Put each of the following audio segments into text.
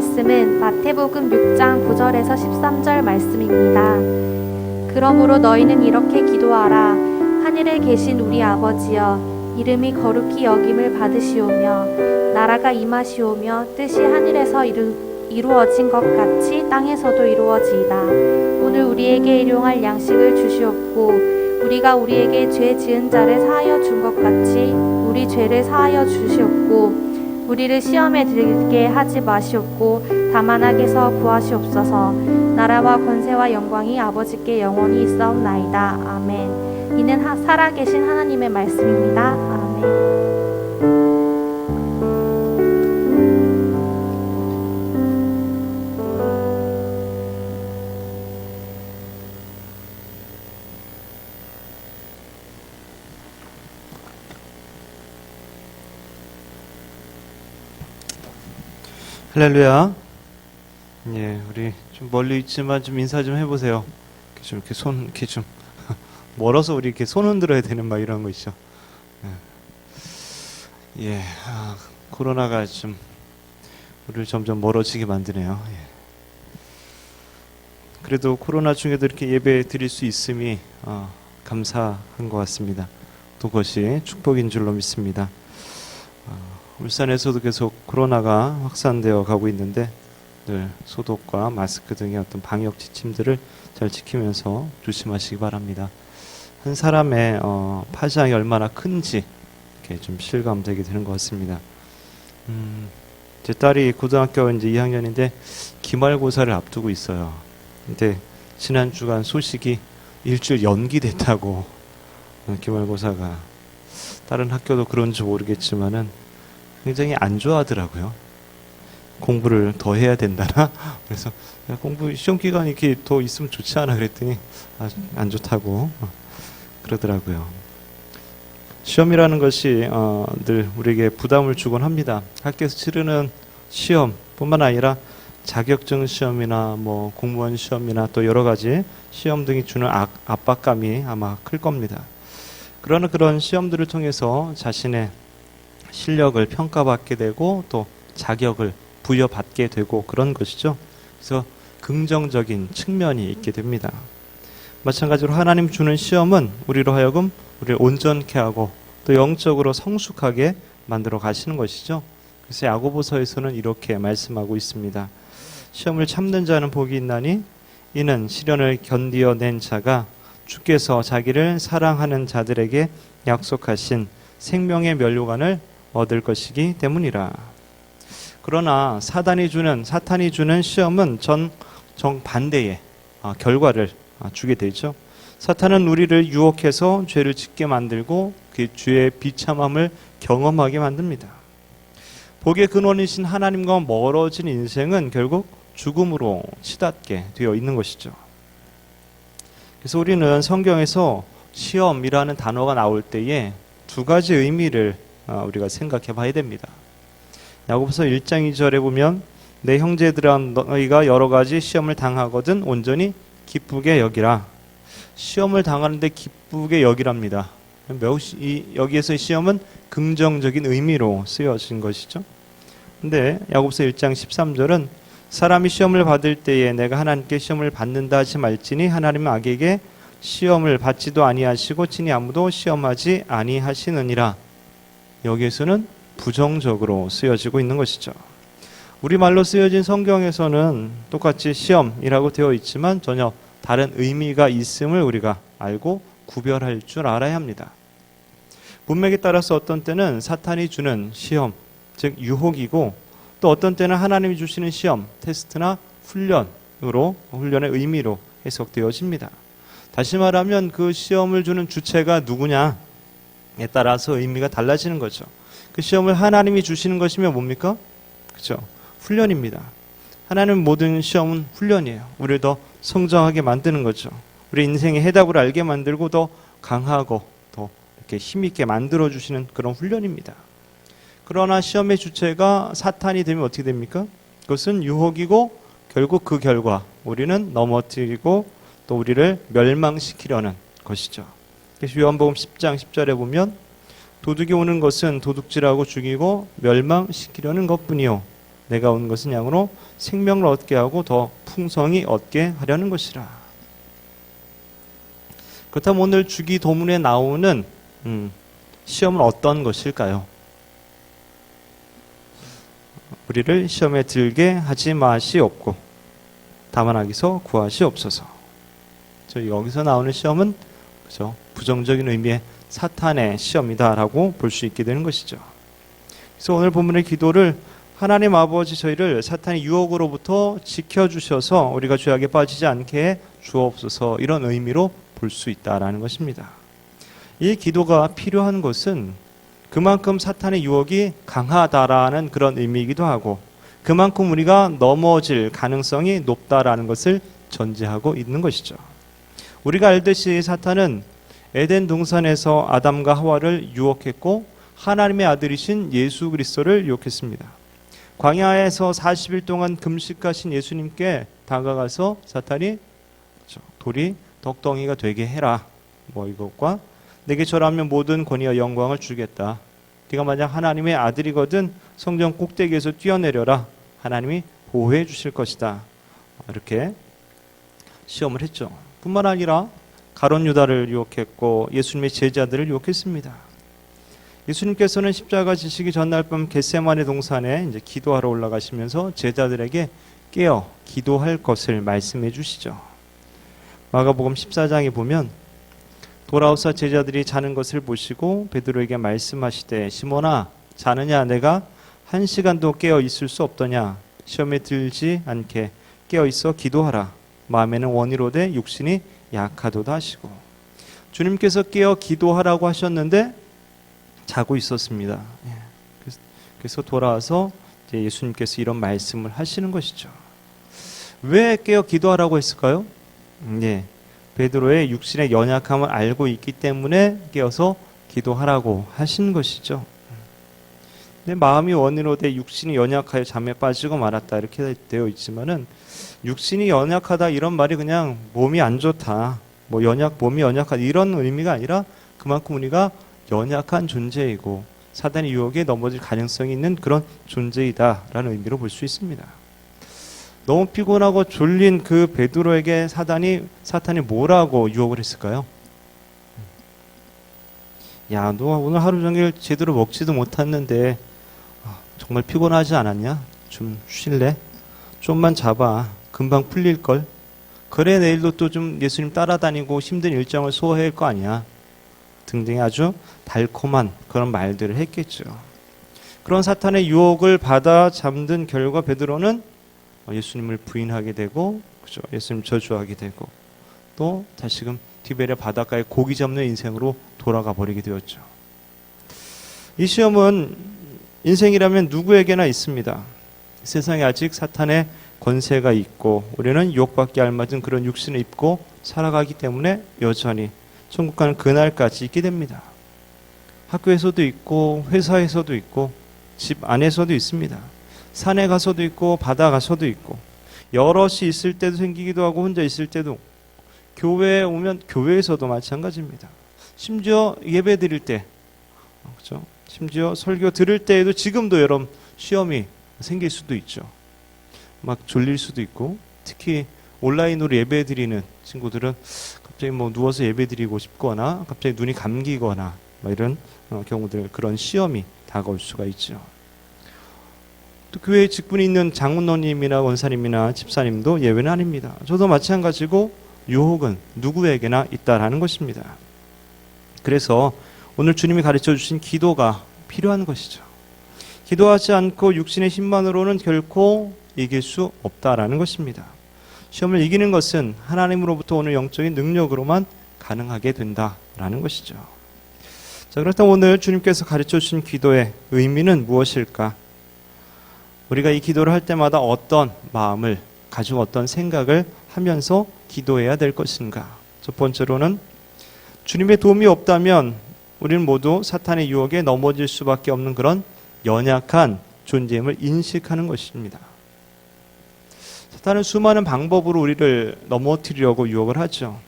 말씀은 마태복음 6장 9절에서 13절 말씀입니다. 그러므로 너희는 이렇게 기도하라. 하늘에 계신 우리 아버지여, 이름이 거룩히 여김을 받으시오며 나라가 임하시오며 뜻이 하늘에서 이루어진 것 같이 땅에서도 이루어지이다. 오늘 우리에게 일용할 양식을 주시옵고 우리가 우리에게 죄 지은 자를 사하여 준 것 같이 우리 죄를 사하여 주시옵고 우리를 시험에 들게 하지 마시옵고 다만 악에서 구하시옵소서. 나라와 권세와 영광이 아버지께 영원히 있사옵나이다. 아멘. 이는 살아계신 하나님의 말씀입니다. 아멘. 할렐루야. 예, 우리 좀 멀리 있지만 좀 인사 좀 해보세요. 이렇게 손, 이렇게 좀 멀어서 우리 이렇게 손 흔들어야 되는 막 이런 거 있죠. 예, 코로나가 좀 우리를 점점 멀어지게 만드네요. 예. 그래도 코로나 중에도 이렇게 예배 드릴 수 있음이 감사한 것 같습니다. 또 그것이 축복인 줄로 믿습니다. 울산에서도 계속 코로나가 확산되어 가고 있는데 늘 소독과 마스크 등의 어떤 방역 지침들을 잘 지키면서 조심하시기 바랍니다. 한 사람의 파장이 얼마나 큰지 이렇게 좀 실감되게 되는 것 같습니다. 제 딸이 고등학교 이제 2학년인데 기말고사를 앞두고 있어요. 근데 지난 주간 소식이 일주일 연기됐다고. 기말고사가 다른 학교도 그런지 모르겠지만은 굉장히 안 좋아하더라고요. 공부를 더 해야 된다나? 그래서 공부 시험 기간이 이렇게 더 있으면 좋지 않아? 그랬더니 안 좋다고 그러더라고요. 시험이라는 것이 늘 우리에게 부담을 주곤 합니다. 학교에서 치르는 시험뿐만 아니라 자격증 시험이나 뭐 공무원 시험이나 또 여러 가지 시험 등이 주는 압박감이 아마 클 겁니다. 그러나 그런 시험들을 통해서 자신의 실력을 평가받게 되고 또 자격을 부여받게 되고 그런 것이죠. 그래서 긍정적인 측면이 있게 됩니다. 마찬가지로 하나님 주는 시험은 우리로 하여금 우리를 온전케 하고 또 영적으로 성숙하게 만들어 가시는 것이죠. 그래서 야고보서에서는 이렇게 말씀하고 있습니다. 시험을 참는 자는 복이 있나니 이는 시련을 견디어낸 자가 주께서 자기를 사랑하는 자들에게 약속하신 생명의 면류관을 얻을 것이기 때문이라. 그러나 사탄이 주는 시험은 정반대의 결과를 주게 되죠. 사탄은 우리를 유혹해서 죄를 짓게 만들고 그 죄의 비참함을 경험하게 만듭니다. 복의 근원이신 하나님과 멀어진 인생은 결국 죽음으로 치닫게 되어 있는 것이죠. 그래서 우리는 성경에서 시험이라는 단어가 나올 때에 두 가지 의미를 우리가 생각해 봐야 됩니다. 야고보서 1장 2절에 보면 내 형제들아 너희가 여러 가지 시험을 당하거든 온전히 기쁘게 여기라. 시험을 당하는데 기쁘게 여기랍니다. 여기에서의 시험은 긍정적인 의미로 쓰여진 것이죠. 근데 야고보서 1장 13절은 사람이 시험을 받을 때에 내가 하나님께 시험을 받는다 하지 말지니 하나님은 악에게 시험을 받지도 아니하시고 친히 아무도 시험하지 아니하시느니라. 여기에서는 부정적으로 쓰여지고 있는 것이죠. 우리말로 쓰여진 성경에서는 똑같이 시험이라고 되어 있지만 전혀 다른 의미가 있음을 우리가 알고 구별할 줄 알아야 합니다. 문맥에 따라서 어떤 때는 사탄이 주는 시험, 즉 유혹이고 또 어떤 때는 하나님이 주시는 시험, 테스트나 훈련의 의미로 해석되어집니다. 다시 말하면 그 시험을 주는 주체가 누구냐에 따라서 의미가 달라지는 거죠. 그 시험을 하나님이 주시는 것이면 뭡니까? 그렇죠. 훈련입니다. 하나님 모든 시험은 훈련이에요. 우리를 더 성장하게 만드는 거죠. 우리 인생의 해답을 알게 만들고 더 강하고 더 이렇게 힘있게 만들어 주시는 그런 훈련입니다. 그러나 시험의 주체가 사탄이 되면 어떻게 됩니까? 그것은 유혹이고 결국 그 결과 우리는 넘어뜨리고 또 우리를 멸망시키려는 것이죠. 그래서 요한복음 10장 10절에 보면 도둑이 오는 것은 도둑질하고 죽이고 멸망시키려는 것뿐이요 내가 온 것은 양으로 생명을 얻게 하고 더 풍성히 얻게 하려는 것이라. 그렇다면 오늘 주기도문에 나오는 시험은 어떤 것일까요? 우리를 시험에 들게 하지 마시옵고 다만 하기서 구하시옵소서. 여기서 나오는 시험은 그죠? 부정적인 의미의 사탄의 시험이다라고 볼 수 있게 되는 것이죠. 그래서 오늘 본문의 기도를 하나님 아버지 저희를 사탄의 유혹으로부터 지켜주셔서 우리가 죄악에 빠지지 않게 주옵소서, 이런 의미로 볼 수 있다라는 것입니다. 이 기도가 필요한 것은 그만큼 사탄의 유혹이 강하다라는 그런 의미이기도 하고 그만큼 우리가 넘어질 가능성이 높다라는 것을 전제하고 있는 것이죠. 우리가 알듯이 사탄은 에덴 동산에서 아담과 하와를 유혹했고 하나님의 아들이신 예수 그리스도를 유혹했습니다. 광야에서 40일 동안 금식하신 예수님께 다가가서 사탄이 돌이 덕덩이가 되게 해라, 이것과 내게 절하면 모든 권위와 영광을 주겠다. 네가 만약 하나님의 아들이거든 성전 꼭대기에서 뛰어내려라. 하나님이 보호해 주실 것이다. 이렇게 시험을 했죠. 뿐만 아니라 가룟 유다를 유혹했고 예수님의 제자들을 유혹했습니다. 예수님께서는 십자가 지시기 전날 밤 겟세마네 동산에 이제 기도하러 올라가시면서 제자들에게 깨어 기도할 것을 말씀해 주시죠. 마가복음 14장에 보면 돌아오사 제자들이 자는 것을 보시고 베드로에게 말씀하시되 시몬아 자느냐, 내가 1시간도 깨어 있을 수 없더냐. 시험에 들지 않게 깨어 있어 기도하라. 마음에는 원이로되 육신이 약하도다 하시고, 주님께서 깨어 기도하라고 하셨는데 자고 있었습니다. 그래서 돌아와서 이제 예수님께서 이런 말씀을 하시는 것이죠. 왜 깨어 기도하라고 했을까요? 베드로의 육신의 연약함을 알고 있기 때문에 깨어서 기도하라고 하신 것이죠. 근데 마음이 원이로되 육신이 연약하여 잠에 빠지고 말았다, 이렇게 되어 있지만은 육신이 연약하다 이런 말이 그냥 몸이 안 좋다, 몸이 연약하다 이런 의미가 아니라 그만큼 우리가 연약한 존재이고 사단의 유혹에 넘어질 가능성이 있는 그런 존재이다라는 의미로 볼 수 있습니다. 너무 피곤하고 졸린 그 베드로에게 사탄이 뭐라고 유혹을 했을까요? 야, 너 오늘 하루 종일 제대로 먹지도 못했는데 정말 피곤하지 않았냐? 좀 쉴래? 좀만 자봐. 금방 풀릴걸? 그래, 내일도 또 좀 예수님 따라다니고 힘든 일정을 소화할 거 아니야? 등등의 아주 달콤한 그런 말들을 했겠죠. 그런 사탄의 유혹을 받아 잠든 결과 베드로는 예수님을 부인하게 되고, 그죠? 예수님 저주하게 되고, 또 다시금 디베랴 바닷가에 고기 잡는 인생으로 돌아가 버리게 되었죠. 이 시험은 인생이라면 누구에게나 있습니다. 세상에 아직 사탄의 권세가 있고 우리는 유혹받기 알맞은 그런 육신을 입고 살아가기 때문에 여전히 천국 가는 그날까지 있게 됩니다. 학교에서도 있고 회사에서도 있고 집 안에서도 있습니다. 산에 가서도 있고 바다 가서도 있고 여럿이 있을 때도 생기기도 하고 혼자 있을 때도, 교회에 오면 교회에서도 마찬가지입니다. 심지어 예배 드릴 때, 그렇죠? 심지어 설교 들을 때에도 지금도 여러분 시험이 생길 수도 있죠. 막 졸릴 수도 있고, 특히 온라인으로 예배 드리는 친구들은 갑자기 누워서 예배 드리고 싶거나 갑자기 눈이 감기거나 이런 경우들, 그런 시험이 다가올 수가 있죠. 또 교회에 직분이 있는 장로님이나 원사님이나 집사님도 예외는 아닙니다. 저도 마찬가지고 유혹은 누구에게나 있다라는 것입니다. 그래서 오늘 주님이 가르쳐 주신 기도가 필요한 것이죠. 기도하지 않고 육신의 힘만으로는 결코 이길 수 없다라는 것입니다. 시험을 이기는 것은 하나님으로부터 오는 영적인 능력으로만 가능하게 된다라는 것이죠. 자, 그렇다면 오늘 주님께서 가르쳐 주신 기도의 의미는 무엇일까? 우리가 이 기도를 할 때마다 어떤 마음을 가지고 어떤 생각을 하면서 기도해야 될 것인가? 첫 번째로는 주님의 도움이 없다면 우리는 모두 사탄의 유혹에 넘어질 수밖에 없는 그런 연약한 존재임을 인식하는 것입니다. 사탄은 수많은 방법으로 우리를 넘어뜨리려고 유혹을 하죠.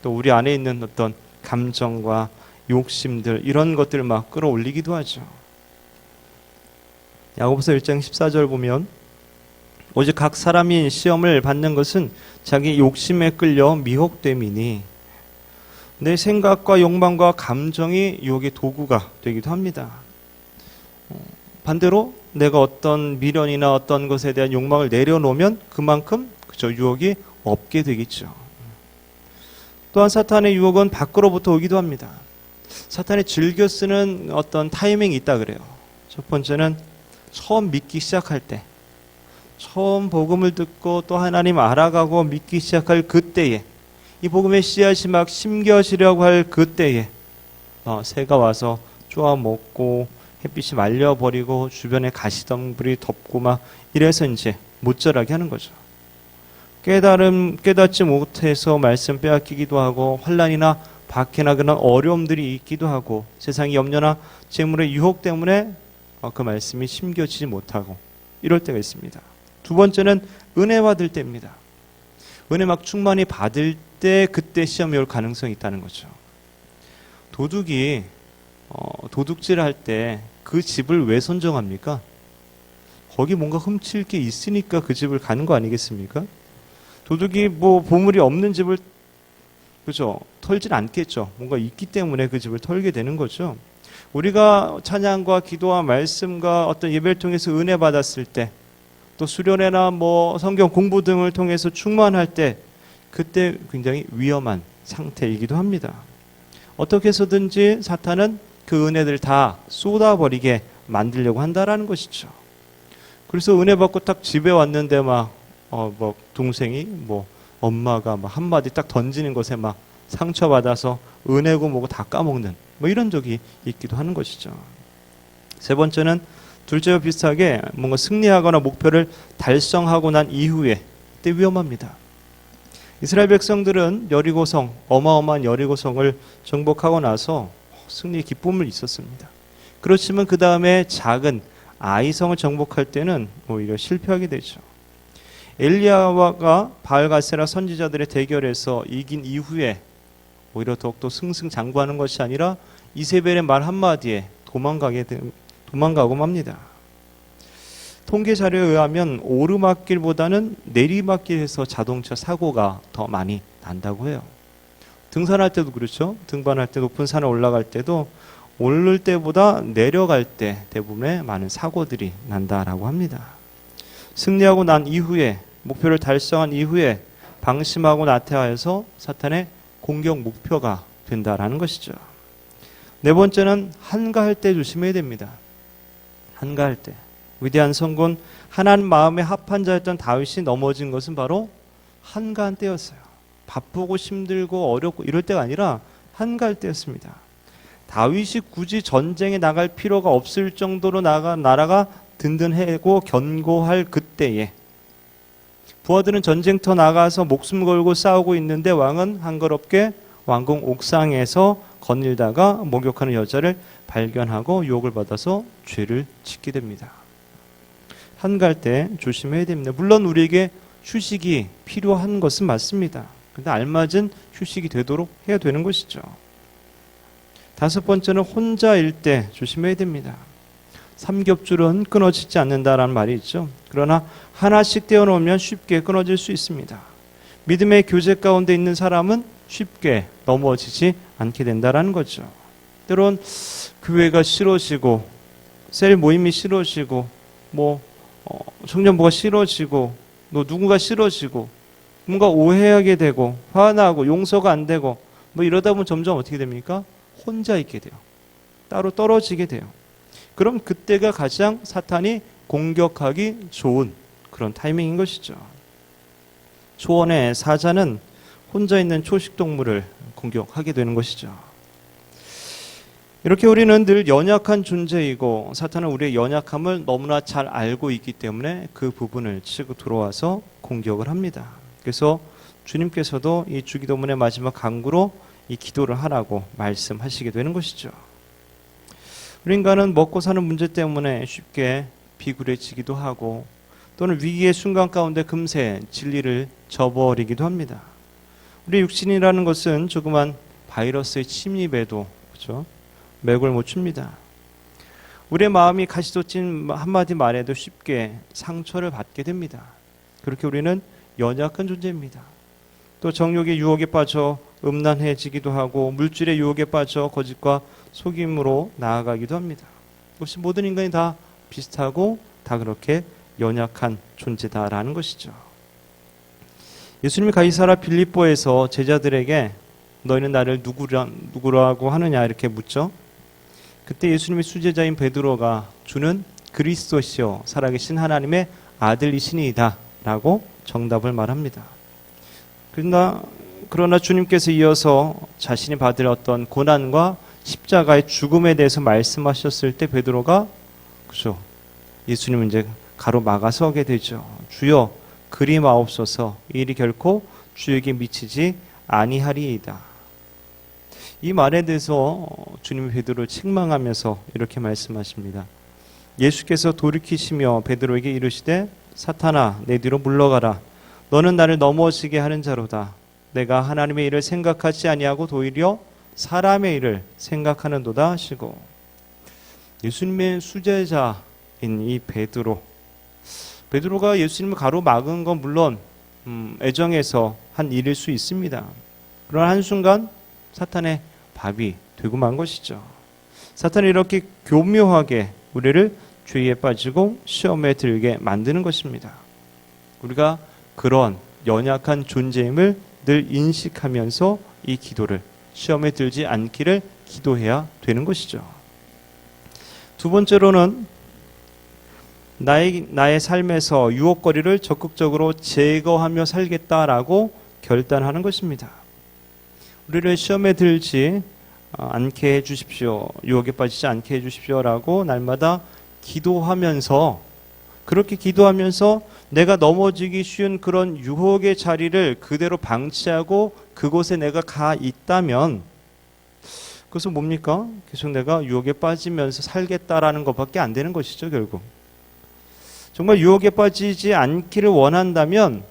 또 우리 안에 있는 어떤 감정과 욕심들, 이런 것들을 막 끌어올리기도 하죠. 야고보서 1장 14절 보면 오직 각 사람이 시험을 받는 것은 자기 욕심에 끌려 미혹됨이니 내 생각과 욕망과 감정이 유혹의 도구가 되기도 합니다. 반대로 내가 어떤 미련이나 어떤 것에 대한 욕망을 내려놓으면 그만큼 그저 유혹이 없게 되겠죠. 또한 사탄의 유혹은 밖으로부터 오기도 합니다. 사탄이 즐겨 쓰는 어떤 타이밍이 있다 그래요. 첫 번째는 처음 믿기 시작할 때, 처음 복음을 듣고 또 하나님 알아가고 믿기 시작할 그때에, 이 복음의 씨앗이 막 심겨지려고 할 그때에 새가 와서 쪼아 먹고 햇빛이 말려버리고 주변에 가시덤불이 덮고 막 이래서 이제 못 자라게 하는 거죠. 깨닫지 못해서 말씀 빼앗기기도 하고 환난이나 박해나 그런 어려움들이 있기도 하고 세상의 염려나 재물의 유혹 때문에 그 말씀이 심겨지지 못하고 이럴 때가 있습니다. 두 번째는 은혜 받을 때입니다. 은혜 막 충만히 받을 때 그때 시험이 올 가능성이 있다는 거죠. 도둑이 도둑질을 할 때 그 집을 왜 선정합니까? 거기 뭔가 훔칠 게 있으니까 그 집을 가는 거 아니겠습니까? 도둑이 뭐 보물이 없는 집을 그죠? 털진 않겠죠. 뭔가 있기 때문에 그 집을 털게 되는 거죠. 우리가 찬양과 기도와 말씀과 어떤 예배를 통해서 은혜 받았을 때, 또 수련회나 뭐 성경 공부 등을 통해서 충만할 때, 그때 굉장히 위험한 상태이기도 합니다. 어떻게 해서든지 사탄은 그 은혜들을 다 쏟아버리게 만들려고 한다라는 것이죠. 그래서 은혜 받고 딱 집에 왔는데 막 뭐 동생이 뭐 엄마가 막 한마디 딱 던지는 것에 막 상처받아서 은혜고 뭐고 다 까먹는 뭐 이런 적이 있기도 하는 것이죠. 세 번째는 둘째와 비슷하게 뭔가 승리하거나 목표를 달성하고 난 이후에 그때 위험합니다. 이스라엘 백성들은 여리고성, 어마어마한 여리고성을 정복하고 나서 승리의 기쁨을 있었습니다. 그렇지만 그 다음에 작은 아이성을 정복할 때는 오히려 실패하게 되죠. 엘리야가 바알가세라 선지자들의 대결에서 이긴 이후에 오히려 더욱더 승승장구하는 것이 아니라 이세벨의 말 한마디에 도망가고 맙니다. 통계 자료에 의하면 오르막길보다는 내리막길에서 자동차 사고가 더 많이 난다고 해요. 등산할 때도 그렇죠. 등반할 때 높은 산에 올라갈 때도 오를 때보다 내려갈 때 대부분의 많은 사고들이 난다라고 합니다. 승리하고 난 이후에 목표를 달성한 이후에 방심하고 나태하여서 사탄의 공격 목표가 된다라는 것이죠. 네 번째는 한가할 때 조심해야 됩니다. 한가할 때. 위대한 성군 하나님 마음에 합한 자였던 다윗이 넘어진 것은 바로 한가한 때였어요. 바쁘고 힘들고 어렵고 이럴 때가 아니라 한가할 때였습니다. 다윗이 굳이 전쟁에 나갈 필요가 없을 정도로 나라가 든든하고 견고할 그때에 부하들은 전쟁터 나가서 목숨 걸고 싸우고 있는데 왕은 한가롭게 왕궁 옥상에서 거닐다가 목욕하는 여자를 발견하고 유혹을 받아서 죄를 짓게 됩니다. 한가할 때 조심해야 됩니다. 물론 우리에게 휴식이 필요한 것은 맞습니다. 근데 알맞은 휴식이 되도록 해야 되는 것이죠. 다섯 번째는 혼자일 때 조심해야 됩니다. 삼겹줄은 끊어지지 않는다라는 말이 있죠. 그러나 하나씩 떼어놓으면 쉽게 끊어질 수 있습니다. 믿음의 교제 가운데 있는 사람은 쉽게 넘어지지 않게 된다라는 거죠. 때론 교회가 싫어지고 셀 모임이 싫어지고 청년부가 싫어지고 누군가 싫어지고 뭔가 오해하게 되고 화나고 용서가 안 되고 이러다 보면 점점 어떻게 됩니까? 혼자 있게 돼요. 따로 떨어지게 돼요. 그럼 그때가 가장 사탄이 공격하기 좋은 그런 타이밍인 것이죠. 초원의 사자는 혼자 있는 초식동물을 공격하게 되는 것이죠. 이렇게 우리는 늘 연약한 존재이고 사탄은 우리의 연약함을 너무나 잘 알고 있기 때문에 그 부분을 치고 들어와서 공격을 합니다. 그래서 주님께서도 이 주기도문의 마지막 강구로 이 기도를 하라고 말씀하시게 되는 것이죠. 우리 인간은 먹고 사는 문제 때문에 쉽게 비굴해지기도 하고 또는 위기의 순간 가운데 금세 진리를 저버리기도 합니다. 우리 육신이라는 것은 조그만 바이러스의 침입에도 그렇죠? 맥을 못 춥니다. 우리의 마음이 가시돋친 한마디 말에도 쉽게 상처를 받게 됩니다. 그렇게 우리는 연약한 존재입니다. 또 정욕의 유혹에 빠져 음란해지기도 하고 물질의 유혹에 빠져 거짓과 속임으로 나아가기도 합니다. 혹시 모든 인간이 다 비슷하고 다 그렇게 연약한 존재다라는 것이죠. 예수님이 가이사라 빌립보에서 제자들에게 너희는 나를 누구라고 하느냐 이렇게 묻죠. 그때 예수님의 수제자인 베드로가 주는 그리스도시요 살아계신 하나님의 아들이시니이다 라고 정답을 말합니다. 그러나 주님께서 이어서 자신이 받을 어떤 고난과 십자가의 죽음에 대해서 말씀하셨을 때 베드로가 그죠? 예수님은 이제 가로막아서게 되죠. 주여 그리 마옵소서 이 일이 결코 주에게 미치지 아니하리이다. 이 말에 대해서 주님이 베드로를 책망하면서 이렇게 말씀하십니다. 예수께서 돌이키시며 베드로에게 이르시되 사탄아 내 뒤로 물러가라. 너는 나를 넘어지게 하는 자로다. 내가 하나님의 일을 생각하지 아니하고 도리어 사람의 일을 생각하는도다 하시고 예수님의 수제자인 이 베드로가 예수님을 가로막은 건 물론 애정에서 한 일일 수 있습니다. 그러나 한순간 사탄의 밥이 되고 만 것이죠. 사탄이 이렇게 교묘하게 우리를 죄에 빠지고 시험에 들게 만드는 것입니다. 우리가 그런 연약한 존재임을 늘 인식하면서 이 기도를 시험에 들지 않기를 기도해야 되는 것이죠. 두 번째로는 나의 삶에서 유혹거리를 적극적으로 제거하며 살겠다라고 결단하는 것입니다. 우리를 시험에 들지 않게 해주십시오. 유혹에 빠지지 않게 해주십시오라고 날마다 기도하면서 그렇게 기도하면서 내가 넘어지기 쉬운 그런 유혹의 자리를 그대로 방치하고 그곳에 내가 가 있다면 그것은 뭡니까? 계속 내가 유혹에 빠지면서 살겠다라는 것밖에 안 되는 것이죠, 결국. 정말 유혹에 빠지지 않기를 원한다면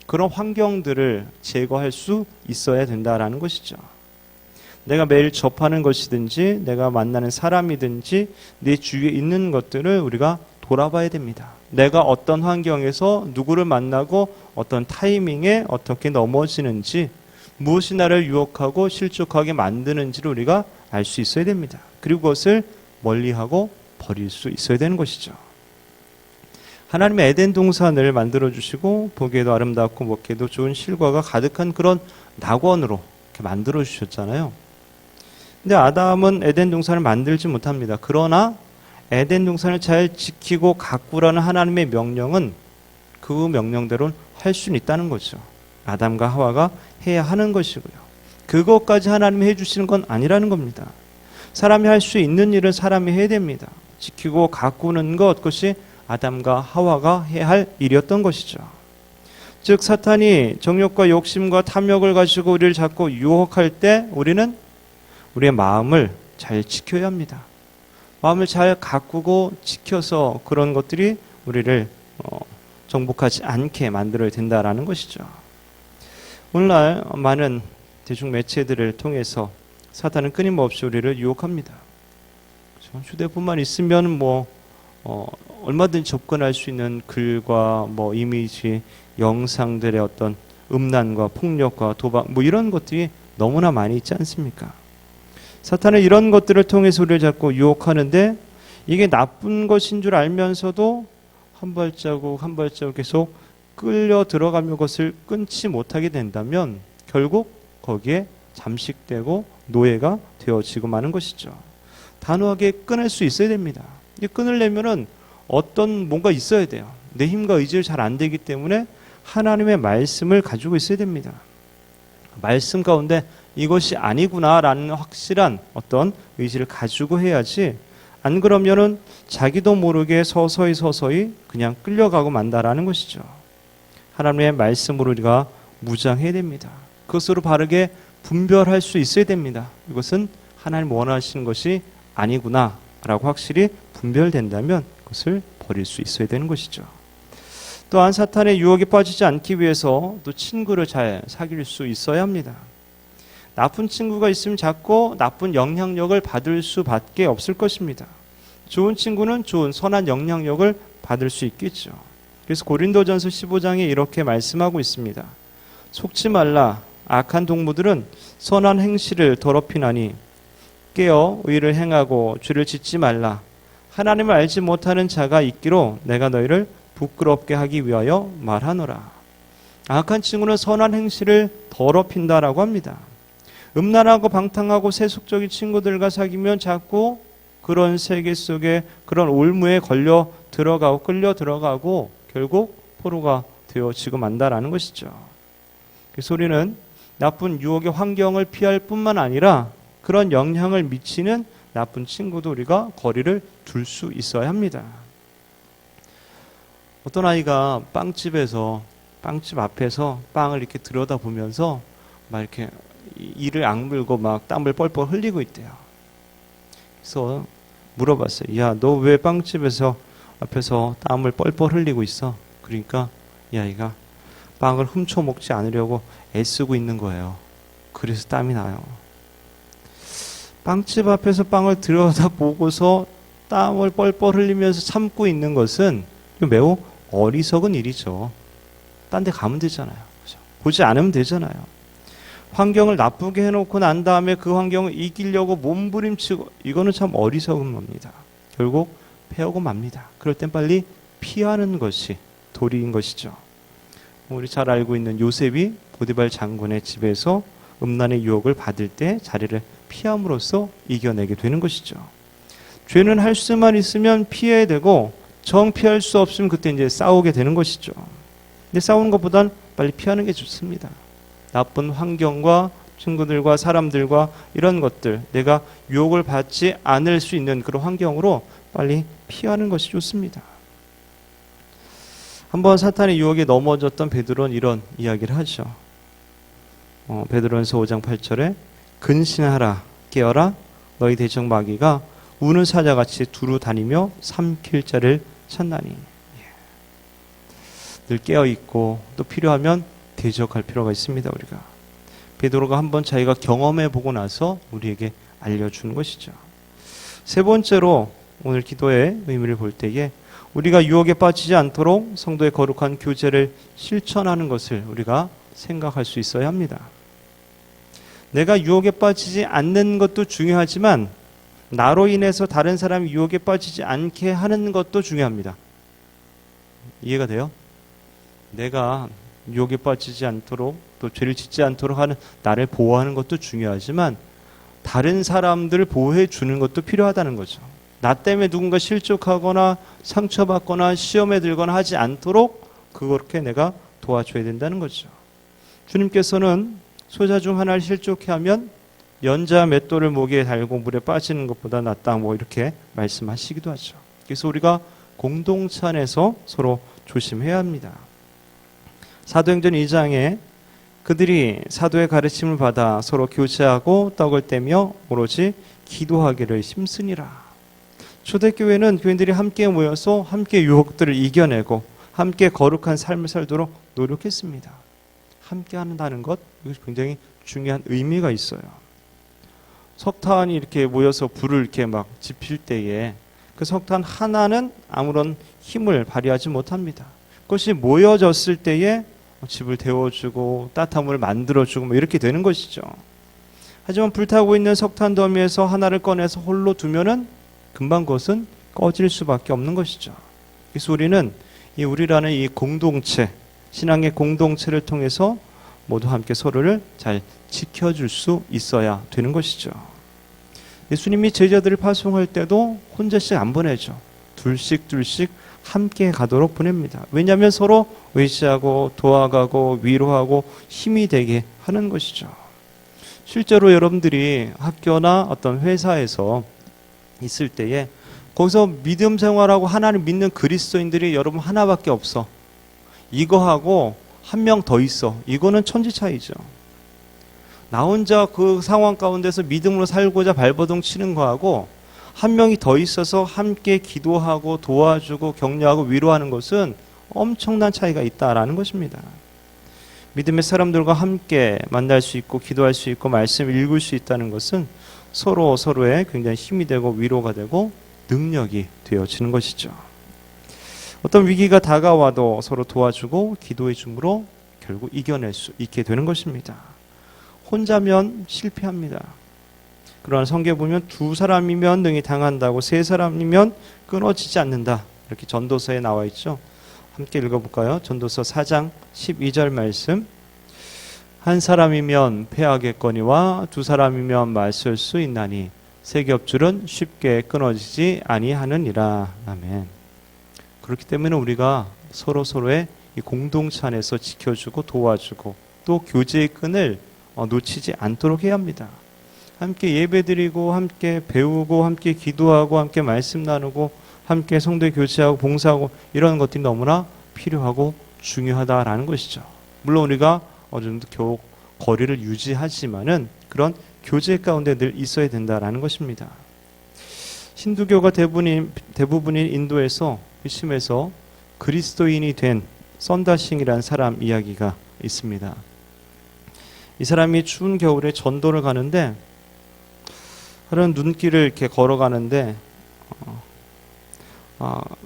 그런 환경들을 제거할 수 있어야 된다라는 것이죠. 내가 매일 접하는 것이든지 내가 만나는 사람이든지 내 주위에 있는 것들을 우리가 돌아봐야 됩니다. 내가 어떤 환경에서 누구를 만나고 어떤 타이밍에 어떻게 넘어지는지 무엇이 나를 유혹하고 실족하게 만드는지를 우리가 알 수 있어야 됩니다. 그리고 그것을 멀리하고 버릴 수 있어야 되는 것이죠. 하나님의 에덴 동산을 만들어주시고 보기에도 아름답고 먹기에도 좋은 실과가 가득한 그런 낙원으로 이렇게 만들어주셨잖아요. 근데 아담은 에덴 동산을 만들지 못합니다. 그러나 에덴 동산을 잘 지키고 가꾸라는 하나님의 명령은 그 명령대로는 할 수는 있다는 거죠. 아담과 하와가 해야 하는 것이고요. 그것까지 하나님이 해주시는 건 아니라는 겁니다. 사람이 할 수 있는 일은 사람이 해야 됩니다. 지키고 가꾸는 것, 그것이 아담과 하와가 해야 할 일이었던 것이죠. 즉 사탄이 정욕과 욕심과 탐욕을 가지고 우리를 자꾸 유혹할 때 우리는 우리의 마음을 잘 지켜야 합니다. 마음을 잘 가꾸고 지켜서 그런 것들이 우리를 정복하지 않게 만들어야 된다라는 것이죠. 오늘날 많은 대중 매체들을 통해서 사탄은 끊임없이 우리를 유혹합니다. 휴대폰만 있으면 얼마든지 접근할 수 있는 글과 이미지, 영상들의 어떤 음란과 폭력과 도박 이런 것들이 너무나 많이 있지 않습니까? 사탄은 이런 것들을 통해서 우리를 자꾸 유혹하는데 이게 나쁜 것인 줄 알면서도 한 발자국 한 발자국 계속 끌려 들어가며 그것을 끊지 못하게 된다면 결국 거기에 잠식되고 노예가 되어지고 마는 것이죠. 단호하게 끊을 수 있어야 됩니다. 이 끊으려면은 어떤 뭔가 있어야 돼요. 내 힘과 의지를 잘 안 되기 때문에 하나님의 말씀을 가지고 있어야 됩니다. 말씀 가운데 이것이 아니구나라는 확실한 어떤 의지를 가지고 해야지 안 그러면은 자기도 모르게 서서히 그냥 끌려가고 만다라는 것이죠. 하나님의 말씀으로 우리가 무장해야 됩니다. 그것으로 바르게 분별할 수 있어야 됩니다. 이것은 하나님 원하시는 것이 아니구나라고 확실히 분별된다면 그것을 버릴 수 있어야 되는 것이죠. 또한 사탄의 유혹에 빠지지 않기 위해서 또 친구를 잘 사귈 수 있어야 합니다. 나쁜 친구가 있으면 자꾸 나쁜 영향력을 받을 수밖에 없을 것입니다. 좋은 친구는 좋은 선한 영향력을 받을 수 있겠죠. 그래서 고린도전서 15장에 이렇게 말씀하고 있습니다. 속지 말라. 악한 동무들은 선한 행실을 더럽히나니 깨어 의를 행하고 죄를 짓지 말라. 하나님을 알지 못하는 자가 있기로 내가 너희를 부끄럽게 하기 위하여 말하노라. 악한 친구는 선한 행실을 더럽힌다라고 합니다. 음란하고 방탕하고 세속적인 친구들과 사귀면 자꾸 그런 세계 속에 그런 올무에 걸려 들어가고 끌려 들어가고 결국 포로가 되어지고 만다라는 것이죠. 그래서 우리는 나쁜 유혹의 환경을 피할 뿐만 아니라 그런 영향을 미치는 나쁜 친구도 우리가 거리를 둘 수 있어야 합니다. 어떤 아이가 빵집 앞에서 빵을 이렇게 들여다보면서 막 이렇게 이를 악물고 막 땀을 뻘뻘 흘리고 있대요. 그래서 물어봤어요. 야, 너 왜 빵집에서 앞에서 땀을 뻘뻘 흘리고 있어? 그러니까 이 아이가 빵을 훔쳐 먹지 않으려고 애쓰고 있는 거예요. 그래서 땀이 나요. 빵집 앞에서 빵을 들여다보고서 땀을 뻘뻘 흘리면서 참고 있는 것은 매우 어리석은 일이죠. 딴 데 가면 되잖아요. 그죠? 보지 않으면 되잖아요. 환경을 나쁘게 해놓고 난 다음에 그 환경을 이기려고 몸부림치고 이거는 참 어리석은 겁니다. 결국 패하고 맙니다. 그럴 땐 빨리 피하는 것이 도리인 것이죠. 우리 잘 알고 있는 요셉이 보디발 장군의 집에서 음란의 유혹을 받을 때 자리를 피함으로써 이겨내게 되는 것이죠. 죄는 할 수만 있으면 피해야 되고 정 피할 수 없으면 그때 이제 싸우게 되는 것이죠. 근데 싸우는 것보단 빨리 피하는 게 좋습니다. 나쁜 환경과 친구들과 사람들과 이런 것들 내가 유혹을 받지 않을 수 있는 그런 환경으로 빨리 피하는 것이 좋습니다. 한번 사탄의 유혹에 넘어졌던 베드로는 이런 이야기를 하죠. 베드로전서 5장 8절에 근신하라 깨어라 너희 대적 마귀가 우는 사자같이 두루 다니며 삼킬 자를 찾나니. 늘 깨어있고 또 필요하면 대적할 필요가 있습니다. 우리가 베드로가 한번 자기가 경험해보고 나서 우리에게 알려주는 것이죠. 세 번째로 오늘 기도의 의미를 볼 때에 우리가 유혹에 빠지지 않도록 성도의 거룩한 교제를 실천하는 것을 우리가 생각할 수 있어야 합니다. 내가 유혹에 빠지지 않는 것도 중요하지만 나로 인해서 다른 사람이 유혹에 빠지지 않게 하는 것도 중요합니다. 이해가 돼요? 내가 유혹에 빠지지 않도록 또 죄를 짓지 않도록 하는 나를 보호하는 것도 중요하지만 다른 사람들을 보호해 주는 것도 필요하다는 거죠. 나 때문에 누군가 실족하거나 상처받거나 시험에 들거나 하지 않도록 그렇게 내가 도와줘야 된다는 거죠. 주님께서는 소자 중 하나를 실족해 하면 연자 맷돌을 목에 달고 물에 빠지는 것보다 낫다 이렇게 말씀하시기도 하죠. 그래서 우리가 공동체 안에서 서로 조심해야 합니다. 사도행전 2장에 그들이 사도의 가르침을 받아 서로 교제하고 떡을 떼며 오로지 기도하기를 힘쓰니라. 초대교회는 교인들이 함께 모여서 함께 유혹들을 이겨내고 함께 거룩한 삶을 살도록 노력했습니다. 함께 한다는 것, 이것이 굉장히 중요한 의미가 있어요. 석탄이 이렇게 모여서 불을 이렇게 막 지필 때에 그 석탄 하나는 아무런 힘을 발휘하지 못합니다. 그것이 모여졌을 때에 집을 데워주고 따뜻한 물을 만들어주고 이렇게 되는 것이죠. 하지만 불타고 있는 석탄 더미에서 하나를 꺼내서 홀로 두면은 금방 그것은 꺼질 수밖에 없는 것이죠. 그래서 우리는 우리라는 이 공동체, 신앙의 공동체를 통해서 모두 함께 서로를 잘 지켜줄 수 있어야 되는 것이죠. 예수님이 제자들을 파송할 때도 혼자씩 안 보내죠. 둘씩 함께 가도록 보냅니다. 왜냐하면 서로 의지하고 도와가고 위로하고 힘이 되게 하는 것이죠. 실제로 여러분들이 학교나 어떤 회사에서 있을 때에 거기서 믿음 생활하고 하나님 믿는 그리스도인들이 여러분 하나밖에 없어. 이거하고 한 명 더 있어. 이거는 천지 차이죠. 나 혼자 그 상황 가운데서 믿음으로 살고자 발버둥 치는 거하고 한 명이 더 있어서 함께 기도하고 도와주고 격려하고 위로하는 것은 엄청난 차이가 있다라는 것입니다. 믿음의 사람들과 함께 만날 수 있고 기도할 수 있고 말씀을 읽을 수 있다는 것은 서로의 굉장히 힘이 되고 위로가 되고 능력이 되어지는 것이죠. 어떤 위기가 다가와도 서로 도와주고 기도해 줌으로 결국 이겨낼 수 있게 되는 것입니다. 혼자면 실패합니다. 그러나 성경에 보면 두 사람이면 능히 당한다고 세 사람이면 끊어지지 않는다. 이렇게 전도서에 나와 있죠. 함께 읽어볼까요? 전도서 4장 12절 말씀. 한 사람이면 패하겠거니와 두 사람이면 맞설 수 있나니 세 겹줄은 쉽게 끊어지지 아니하느니라. 아멘. 그렇기 때문에 우리가 서로의 이 공동체 안에서 지켜주고 도와주고 또 교제의 끈을 놓치지 않도록 해야 합니다. 함께 예배드리고 함께 배우고 함께 기도하고 함께 말씀 나누고 함께 성도의 교제하고 봉사하고 이런 것들이 너무나 필요하고 중요하다라는 것이죠. 물론 우리가 어느 정도 거리를 유지하지만은 그런 교제 가운데 늘 있어야 된다라는 것입니다. 힌두교가 대부분인 인도에서 심해서 그리스도인이 된 선다싱이라는 사람 이야기가 있습니다. 이 사람이 추운 겨울에 전도를 가는데 그런 눈길을 이렇게 걸어가는데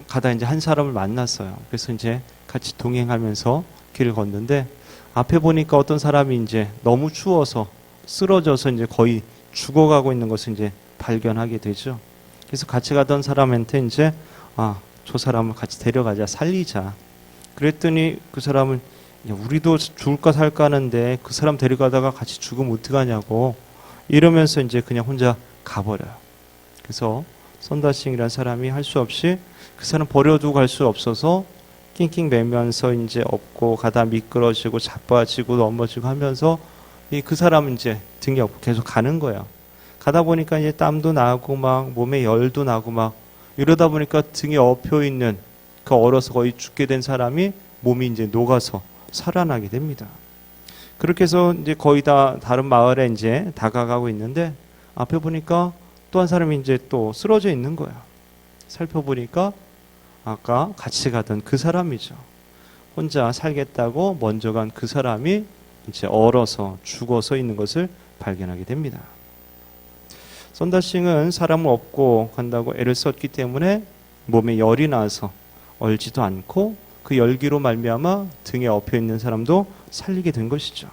가다 이제 한 사람을 만났어요. 그래서 이제 같이 동행하면서 길을 걷는데 앞에 보니까 어떤 사람이 이제 너무 추워서 쓰러져서 이제 거의 죽어가고 있는 것을 이제 발견하게 되죠. 그래서 같이 가던 사람한테 이제 저 사람을 같이 데려가자, 살리자. 그랬더니 그 사람은 우리도 죽을까 살까 하는데 그 사람 데려가다가 같이 죽으면 어떡하냐고 이러면서 이제 그냥 혼자 가버려요. 그래서 선다싱이라는 사람이 할 수 없이 그 사람 버려두고 갈 수 없어서 낑낑 매면서 이제 업고 가다 미끄러지고 자빠지고 넘어지고 하면서 그 사람은 이제 등에 업고 계속 가는 거예요. 가다 보니까 이제 땀도 나고 막 몸에 열도 나고 막 이러다 보니까 등에 엎여 있는 그 얼어서 거의 죽게 된 사람이 몸이 이제 녹아서 살아나게 됩니다. 그렇게 해서 이제 거의 다 다른 마을에 이제 다가가고 있는데 앞에 보니까 또 한 사람이 이제 또 쓰러져 있는 거예요. 살펴보니까 아까 같이 가던 그 사람이죠. 혼자 살겠다고 먼저 간 그 사람이 이제 얼어서 죽어서 있는 것을 발견하게 됩니다. 선다싱은 사람을 업고 간다고 애를 썼기 때문에 몸에 열이 나서 얼지도 않고 그 열기로 말미암아 등에 엎여 있는 사람도 살리게 된 것이죠.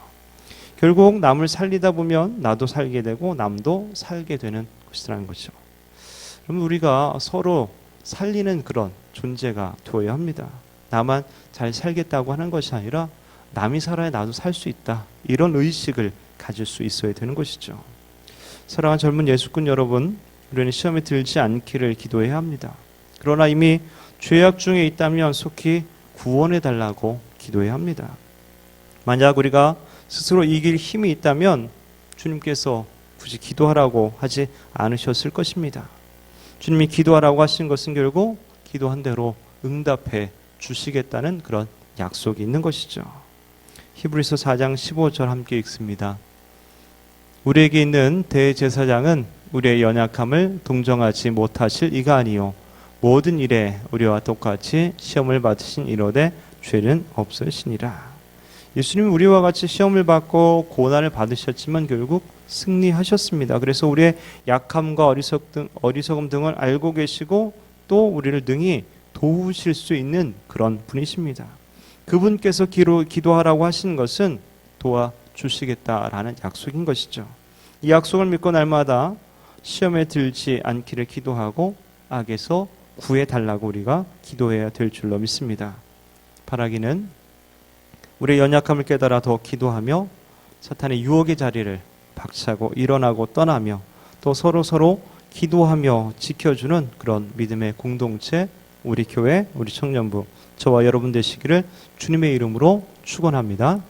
결국 남을 살리다 보면 나도 살게 되고 남도 살게 되는 것이라는 거죠. 그럼 우리가 서로 살리는 그런 존재가 되어야 합니다. 나만 잘 살겠다고 하는 것이 아니라 남이 살아야 나도 살 수 있다. 이런 의식을 가질 수 있어야 되는 것이죠. 사랑하는 젊은 예수꾼 여러분, 우리는 시험에 들지 않기를 기도해야 합니다. 그러나 이미 죄악 중에 있다면 속히 구원해 달라고 기도해야 합니다. 만약 우리가 스스로 이길 힘이 있다면 주님께서 굳이 기도하라고 하지 않으셨을 것입니다. 주님이 기도하라고 하신 것은 결국 기도한 대로 응답해 주시겠다는 그런 약속이 있는 것이죠. 히브리서 4장 15절 함께 읽습니다. 우리에게 있는 대제사장은 우리의 연약함을 동정하지 못하실 이가 아니요 모든 일에 우리와 똑같이 시험을 받으신 이로되 죄는 없으시니라. 예수님은 우리와 같이 시험을 받고 고난을 받으셨지만 결국 승리하셨습니다. 그래서 우리의 약함과 어리석음 등을 알고 계시고 또 우리를 능히 도우실 수 있는 그런 분이십니다. 그분께서 기도하라고 하신 것은 도와주시겠다라는 약속인 것이죠. 이 약속을 믿고 날마다 시험에 들지 않기를 기도하고 악에서 구해달라고 우리가 기도해야 될 줄로 믿습니다. 바라기는 우리의 연약함을 깨달아 더 기도하며 사탄의 유혹의 자리를 박차고 일어나고 떠나며 또 서로 기도하며 지켜주는 그런 믿음의 공동체, 우리 교회, 우리 청년부, 저와 여러분 되시기를 주님의 이름으로 축원합니다.